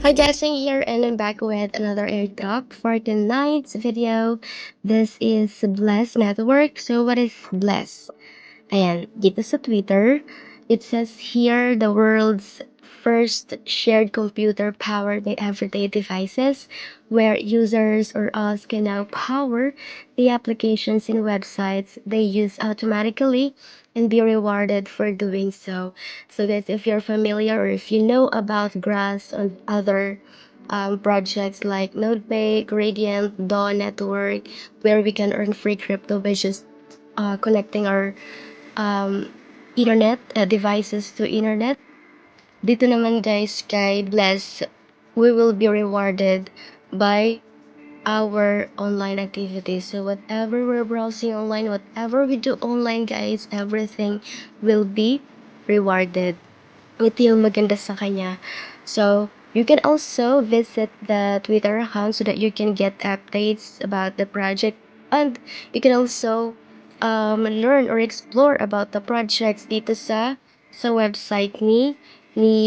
Hi guys, I'm here and I'm back with another airdrop for tonight's video. This is Bless Network. So what is Bless? Ayan, dito sa Twitter, it says here the world's first shared computer powered by everyday devices where users or us can now power the applications and websites they use automatically and be rewarded for doing so. So guys, if you're familiar or if you know about Grass and other projects like NodePay, Gradient, Dawn Network, where we can earn free crypto by just connecting our um, internet devices to internet. Dito naman guys kay Bless, we will be rewarded by our online activities. So whatever we're browsing online, whatever we do online guys, everything will be rewarded. Ito yung maganda sa kanya. So, you can also visit the Twitter account so that you can get updates about the project, and you can also learn or explore about the projects dito sa website ni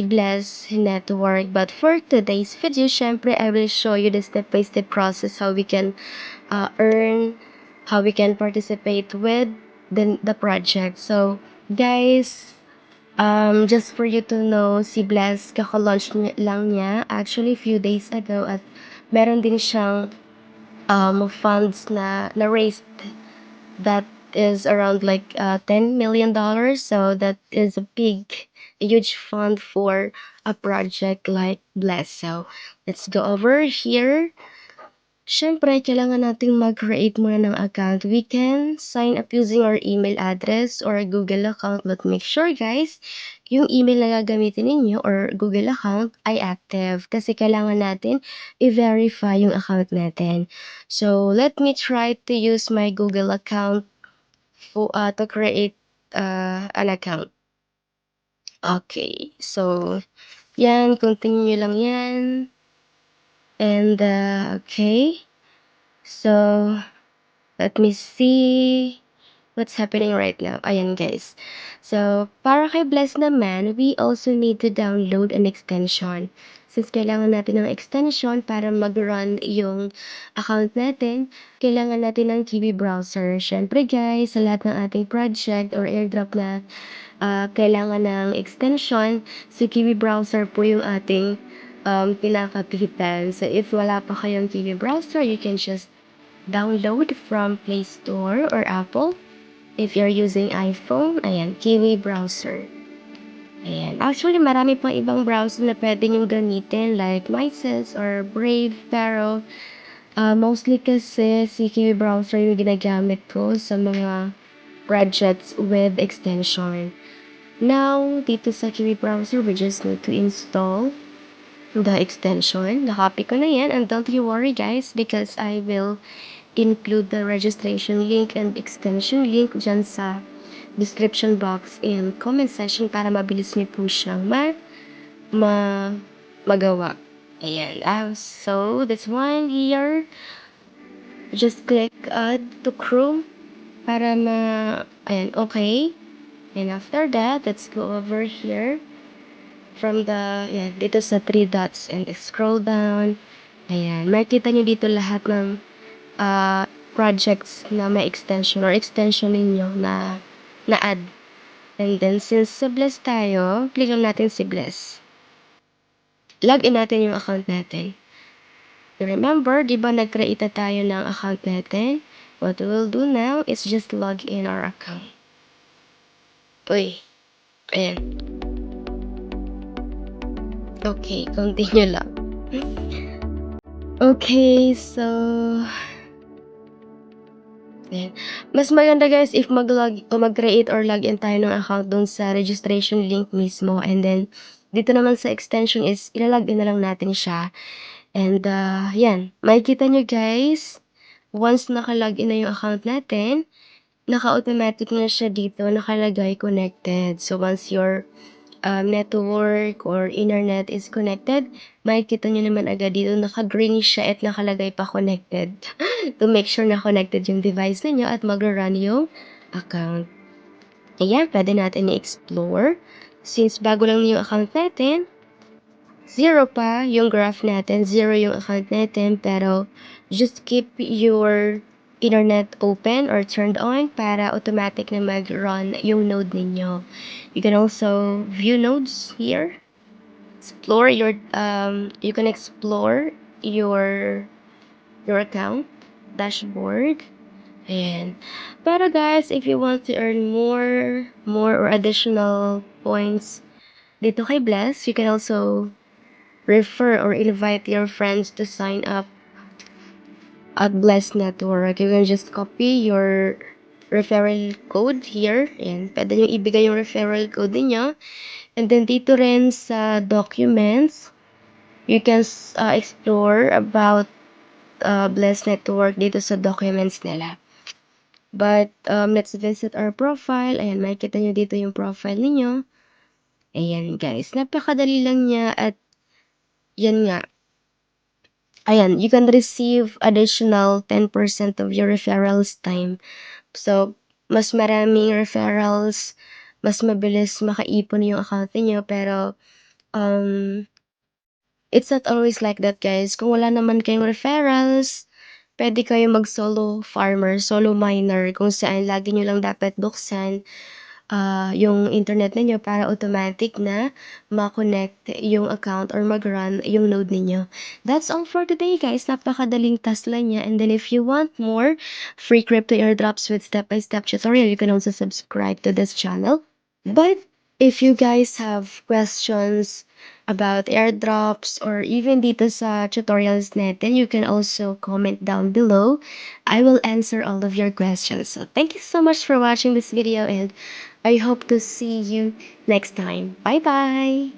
Bless Network. But for today's video, syempre, I will show you the step-by-step process how we can earn, how we can participate with the project. So, guys, just for you to know, si Bless kaka-launch lang niya actually few days ago at meron din siyang funds na raised that is around like $10 million. So that is a huge fund for a project like Bless. So let's go over here. Siyempre, kailangan nating mag-create muna ng account. We can sign up using our email address or Google account, but make sure guys, yung email na gagamitin ninyo or Google account ay active kasi kailangan natin i-verify yung account natin. So, let me try to use my Google account to create an account. Okay, so, yan, continue lang yan. And, okay. So, let me see what's happening right now. Ayan guys. So, para kay Bless naman, we also need to download an extension. Since kailangan natin ng extension para mag-run yung account natin, kailangan natin ng Kiwi browser. Syempre guys, sa lahat ng ating project or airdrop na kailangan ng extension, si Kiwi browser po yung ating pinakapitan. So, if wala pa kayong Kiwi browser, you can just download from Play Store or Apple. If you're using iPhone, ayan, Kiwi browser. Ayan. Actually, marami pang ibang browser na pwede nyo gamitin like Mises or Brave, pero mostly kasi si Kiwi browser yung ginagamit ko sa mga projects with extension. Now, dito sa Kiwi browser, we just need to install the extension. Na-copy ko na yan, and don't you worry guys because I will include the registration link and extension link dyan sa description box and comment section para mabilis niyo po siyang magawa. Ayan. So, this one here, just click add to Chrome para ayan, okay. And after that, let's go over here from yeah, dito sa 3 dots and scroll down. Ayan, makikita nyo dito lahat ng projects na may extension or extension ninyo na add. And then, since sa Bless tayo, click lang natin si Bless. Login natin yung account natin. Remember, di ba nag-create na tayo ng account natin? What we'll do now is just log in our account. Uy, ayan. Okay, continue lang. Okay, so ayan. Mas maganda guys if mag-create or login tayo ng account dun sa registration link mismo, and then dito naman sa extension is ilalagin na lang natin siya. And yan, makikita nyo guys, once naka-login na yung account natin, naka-automatic na siya dito, nakalagay connected. So once your network or internet is connected, makikita nyo naman agad dito, naka-green siya at nakalagay pa connected. To make sure na connected yung device ninyo at mag-run yung account. Ayan, pwede natin i-explore. Since bago lang yung account natin, zero pa yung graph natin, zero yung account natin, pero just keep your internet open or turned on para automatic na mag-run yung node ninyo. You can also view nodes here. Explore your you can explore your account dashboard. And pero guys, if you want to earn more or additional points dito kay Bless, you can also refer or invite your friends to sign up at Bless Network. You can just copy your referral code here. And pwede nyo ibigay yung referral code niyo. And then dito rin sa documents, you can explore about Bless Network dito sa documents nila. But let's visit our profile. Ayan, makikita nyo dito yung profile niyo. Ayan guys, napakadali lang niya at yan nga. Ayan, you can receive additional 10% of your referrals time. So, mas maraming referrals, mas mabilis makaipon yung account niyo, pero it's not always like that guys. Kung wala naman kayong referrals, pwede kayo mag-solo farmer, solo miner, kung saan lagi nyo lang dapat buksan yung internet ninyo para automatic na ma-connect yung account or mag-run yung node ninyo. That's all for today guys. Napakadaling task lang niya. And then if you want more free crypto airdrops with step-by-step tutorial, you can also subscribe to this channel. But if you guys have questions about airdrops or even dito sa tutorials natin, you can also comment down below. I will answer all of your questions. So thank you so much for watching this video and I hope to see you next time. Bye bye!